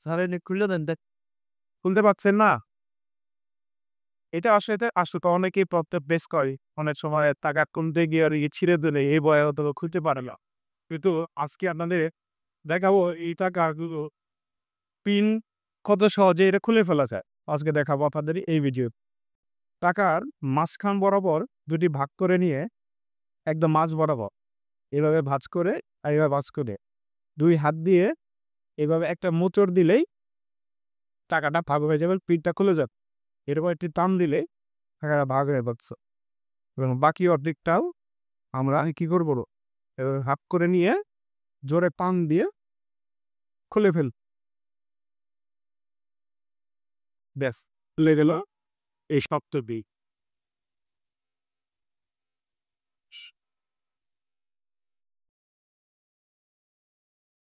Sir এনে খুলে দেন দেখ। খুলতে পারছেন না? এটা আসলে অনেকেই প্রবলেম ফেস করে। অনেক সময় টাকা তুলতে গিয়ে আর ছিঁড়ে দিলে এই ভয়ে হয়তো খুলতে পারে না। কিন্তু আজকে আপনাদের দেখাবো এই টাকাগুলো পিন কত সহজে এটা খুলে ফেলা যায়। আজকে দেখাবো আপনাদের এই ভিডিও। টাকার মাঝখান বরাবর ২ টি ভাগ করে নিয়ে একদম মাঝ বরাবর এভাবে ভাঁজ করে আর এভাবে ভাঁজ করে ২ হাত দিয়ে এভাবে একটা মোচড় দিলেই টাকাটা ভাগ হয়ে যাবে, পিনটা খুলে যাবে। এরকম একটি টান দিলে টাকাটা ভাগ হয়ে যাচ্ছে এবং বাকি অর্ধেকটাও আমরা কি করব? এভাবে ভাগ করে নিয়ে জোরে টান দিয়ে খুলে ফেলব। ব্যাস খুলে গেল এই শক্ত পিন।